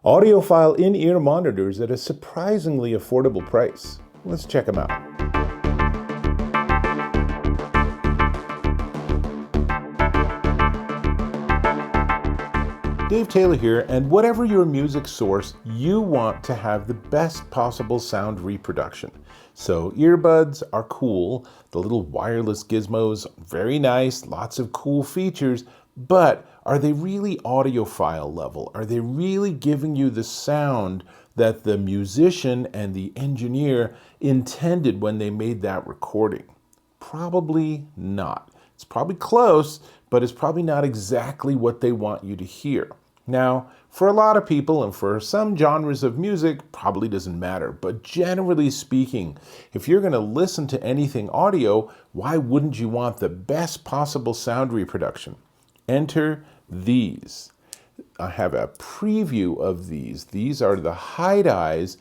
Audiophile in-ear monitors at a surprisingly affordable price. Let's check them out. Dave Taylor here, and whatever your music source, you want to have the best possible sound reproduction. So earbuds are cool, the little wireless gizmos, very nice, lots of cool features, but are they really audiophile level? Are they really giving you the sound that the musician and the engineer intended when they made that recording? Probably not. It's probably close, but it's probably not exactly what they want you to hear. Now, for a lot of people and for some genres of music, probably doesn't matter. But generally speaking, if you're going to listen to anything audio, why wouldn't you want the best possible sound reproduction? Enter these. I have a preview of these. These are the HIDIZS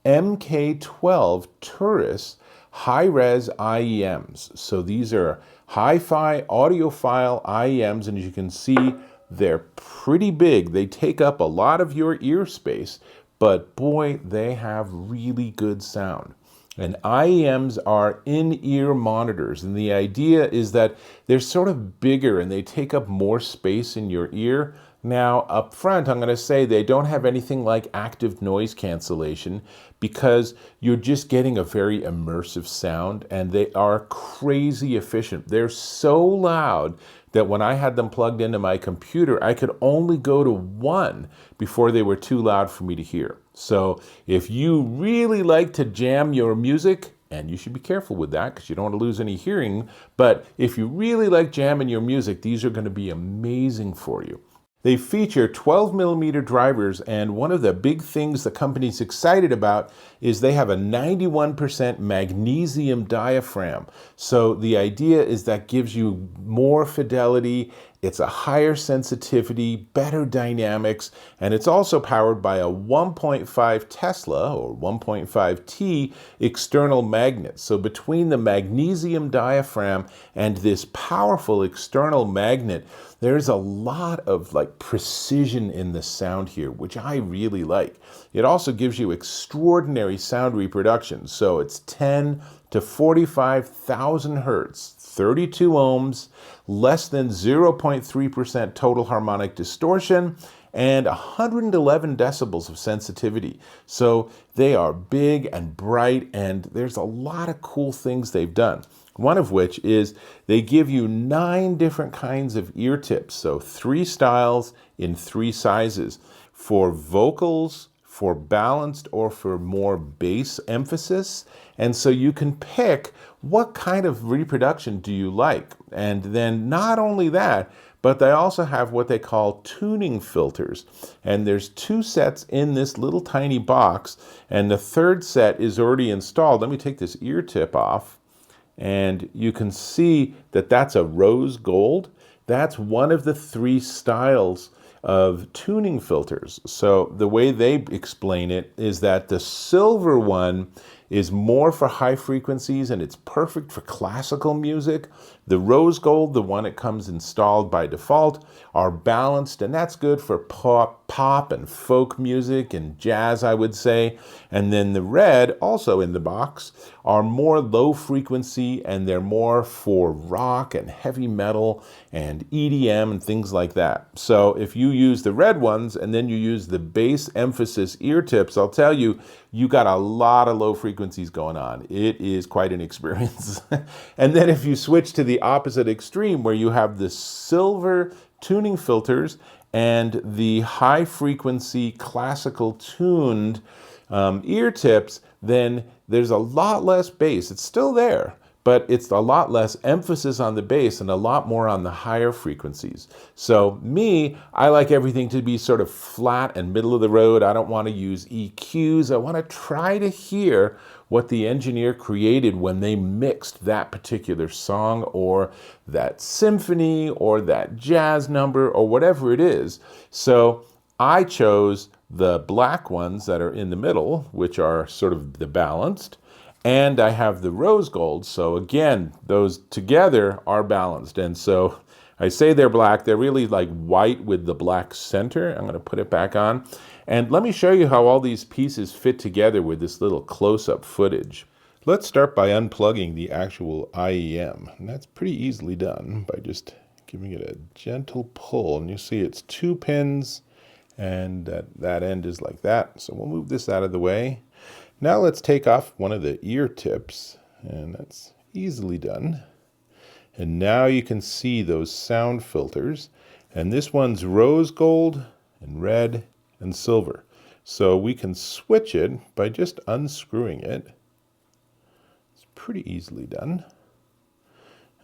MK12 Ferris high-res IEMs. So these are hi-fi audiophile IEMs, and as you can see, they're pretty big. They take up a lot of your ear space, but boy, they have really good sound. And IEMs are in-ear monitors, and the idea is that they're sort of bigger and they take up more space in your ear. Now, up front, I'm going to say they don't have anything like active noise cancellation because you're just getting a very immersive sound, and they are crazy efficient. They're so loud that when I had them plugged into my computer, I could only go to 1 before they were too loud for me to hear. So if you really like to jam your music, and you should be careful with that because you don't want to lose any hearing, but if you really like jamming your music, these are going to be amazing for you. They feature 12mm drivers, and one of the big things the company's excited about is they have a 91% magnesium diaphragm. So the idea is that gives you more fidelity, it's a higher sensitivity, better dynamics, and it's also powered by a 1.5 Tesla or 1.5 T external magnet. So between the magnesium diaphragm and this powerful external magnet, there's a lot of precision in the sound here, which I really like. It also gives you extraordinary sound reproduction. So it's 10 to 45,000 hertz, 32 ohms, less than 0.3% total harmonic distortion, and 111 decibels of sensitivity. So they are big and bright, and there's a lot of cool things they've done. One of which is they give you 9 different kinds of ear tips. So 3 styles in 3 sizes for vocals, for balanced, or for more bass emphasis. And so you can pick what kind of reproduction do you like. And then not only that, but they also have what they call tuning filters. And there's 2 sets in this little tiny box, and the 3rd set is already installed. Let me take this ear tip off, and you can see that that's a rose gold. That's one of the 3 styles of tuning filters. So the way they explain it is that the silver one is more for high frequencies and it's perfect for classical music. The rose gold, the one that comes installed by default, are balanced, and that's good for pop and folk music and jazz, I would say. And then the red, also in the box, are more low frequency, and they're more for rock and heavy metal and EDM and things like that. So if you use the red ones and then you use the bass emphasis ear tips, I'll tell you, you got a lot of low frequencies going on. It is quite an experience. And then if you switch to the opposite extreme where you have the silver tuning filters and the high frequency classical tuned ear tips, then there's a lot less bass. It's still there, but it's a lot less emphasis on the bass and a lot more on the higher frequencies. So I like everything to be sort of flat and middle of the road. I don't want to use EQs. I want to try to hear what the engineer created when they mixed that particular song or that symphony or that jazz number or whatever it is. So I chose the black ones that are in the middle, which are sort of the balanced, and I have the rose gold. So again, those together are balanced. And so I say they're black, they're really like white with the black center. I'm going to put it back on. And let me show you how all these pieces fit together with this little close-up footage. Let's start by unplugging the actual IEM. And that's pretty easily done by just giving it a gentle pull. And you see it's 2 pins, and that end is like that. So we'll move this out of the way. Now let's take off one of the ear tips, and that's easily done. And now you can see those sound filters. And this one's rose gold and red and silver. So we can switch it by just unscrewing it. It's pretty easily done.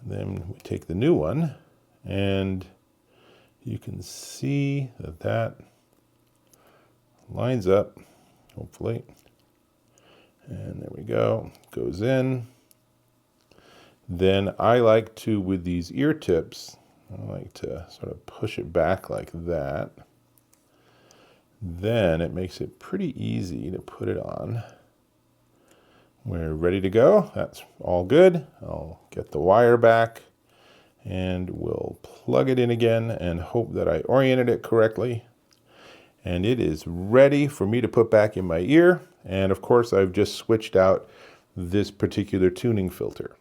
And then we take the new one, and you can see that that lines up, hopefully. And there we go, goes in. Then I like to, with these ear tips, I like to sort of push it back like that. Then it makes it pretty easy to put it on. We're ready to go. That's all good. I'll get the wire back and we'll plug it in again and hope that I oriented it correctly. And it is ready for me to put back in my ear. And of course, I've just switched out this particular tuning filter.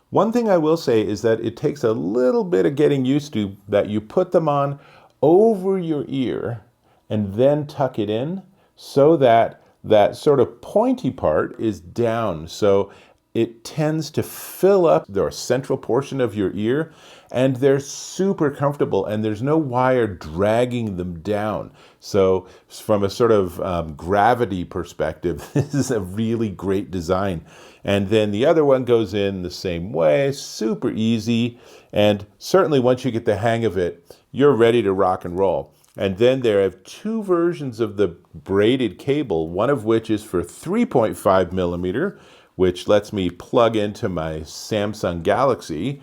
One thing I will say is that it takes a little bit of getting used to that you put them on over your ear and then tuck it in so that that sort of pointy part is down. So it tends to fill up the central portion of your ear, and they're super comfortable, and there's no wire dragging them down. So from a sort of gravity perspective, this is a really great design. And then the other one goes in the same way, super easy. And certainly once you get the hang of it, you're ready to rock and roll. And then there are 2 versions of the braided cable, one of which is for 3.5 millimeter, which lets me plug into my Samsung Galaxy,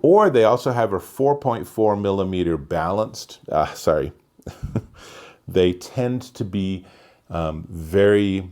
or they also have a 4.4 millimeter balanced, they tend to be very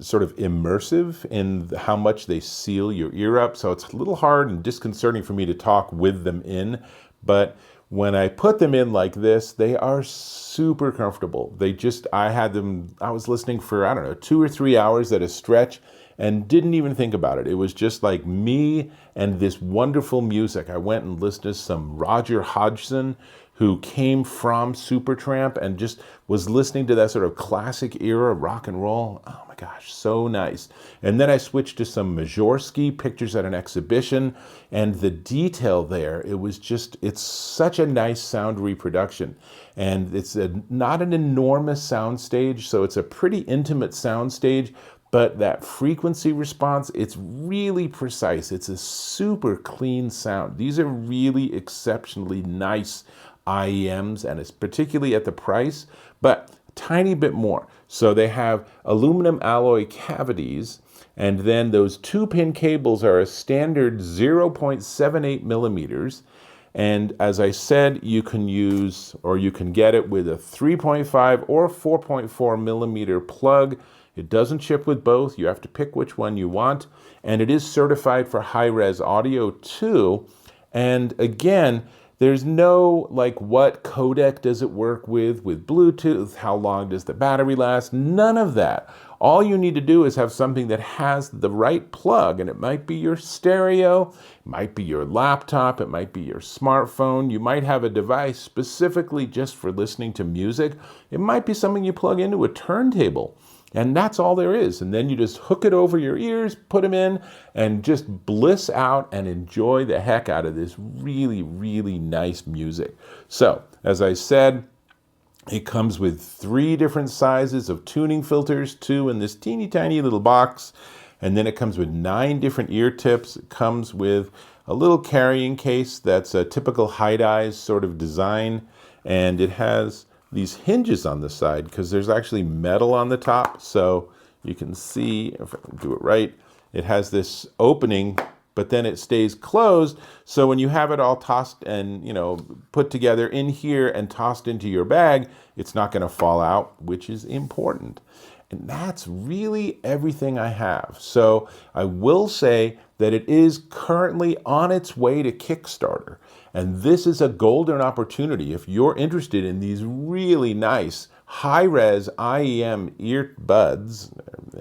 sort of immersive in how much they seal your ear up. So it's a little hard and disconcerting for me to talk with them in, but when I put them in like this, they are super comfortable. I was listening for, I don't know, 2 or 3 hours at a stretch and didn't even think about it. It was just like me and this wonderful music. I went and listened to some Roger Hodgson, who came from Supertramp, and just was listening to that sort of classic era rock and roll. Oh my gosh, so nice. And then I switched to some Majorsky pictures at an exhibition, and the detail there, it's such a nice sound reproduction. And it's not an enormous sound stage, so it's a pretty intimate sound stage, but that frequency response, it's really precise. It's a super clean sound. These are really exceptionally nice IEMs, and it's particularly at the price, but a tiny bit more. So they have aluminum alloy cavities, and then those 2-pin cables are a standard 0.78 millimeters. And as I said, you can get it with a 3.5 or 4.4 millimeter plug. It doesn't ship with both. You have to pick which one you want. And it is certified for high-res audio too. And again, there's no like what codec does it work with Bluetooth, how long does the battery last, none of that. All you need to do is have something that has the right plug, and it might be your stereo, it might be your laptop, it might be your smartphone, you might have a device specifically just for listening to music, it might be something you plug into a turntable. And that's all there is. And then you just hook it over your ears, put them in, and just bliss out and enjoy the heck out of this really, really nice music. So, as I said, it comes with 3 different sizes of tuning filters, 2 in this teeny tiny little box. And then it comes with 9 different ear tips. It comes with a little carrying case that's a typical HIDIZS sort of design. And it has these hinges on the side because there's actually metal on the top. So you can see, if I can do it right, it has this opening, but then it stays closed. So when you have it all tossed and, put together in here and tossed into your bag, it's not going to fall out, which is important. And that's really everything I have. So I will say that it is currently on its way to Kickstarter. And this is a golden opportunity if you're interested in these really nice high-res IEM earbuds,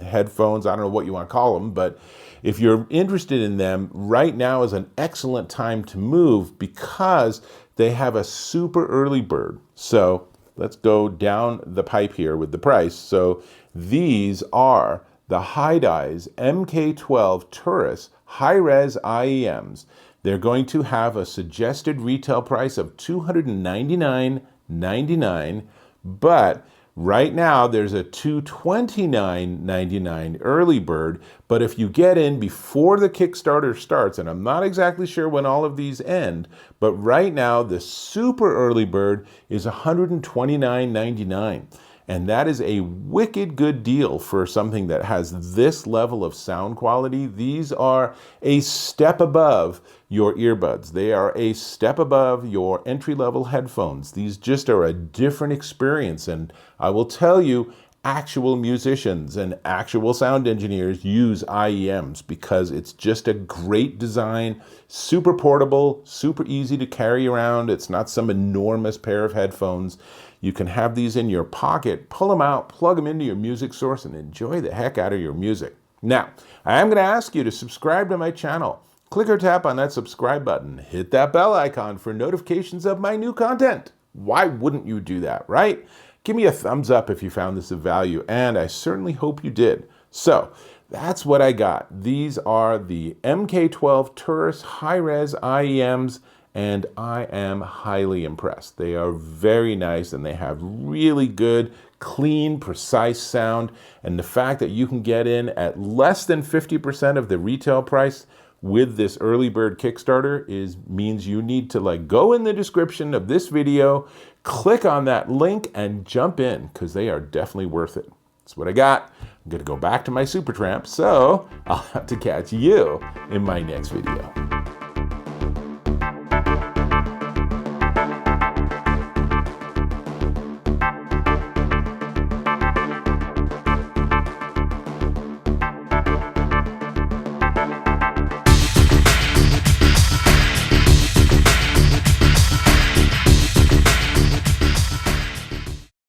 headphones, I don't know what you want to call them, but if you're interested in them, right now is an excellent time to move because they have a super early bird. So let's go down the pipe here with the price. So these are the HIDIZS MK12 Ferris high-res IEMs. They're going to have a suggested retail price of $299.99, but right now there's a $229.99 early bird, but if you get in before the Kickstarter starts, and I'm not exactly sure when all of these end, but right now the super early bird is $129.99. And that is a wicked good deal for something that has this level of sound quality. These are a step above your earbuds. They are a step above your entry-level headphones. These just are a different experience. And I will tell you, actual musicians and actual sound engineers use IEMs because it's just a great design, super portable, super easy to carry around. It's not some enormous pair of headphones. You can have these in your pocket, pull them out, plug them into your music source, and enjoy the heck out of your music. Now, I am going to ask you to subscribe to my channel. Click or tap on that subscribe button. Hit that bell icon for notifications of my new content. Why wouldn't you do that, right? Give me a thumbs up if you found this of value, and I certainly hope you did. So, that's what I got. These are the MK12 Ferris high-res IEMs, and I am highly impressed. They are very nice, and they have really good, clean, precise sound, and the fact that you can get in at less than 50% of the retail price with this early bird Kickstarter means you need to go in the description of this video, click on that link, and jump in, because they are definitely worth it. That's what I got. I'm going to go back to my Supertramp, so I'll have to catch you in my next video.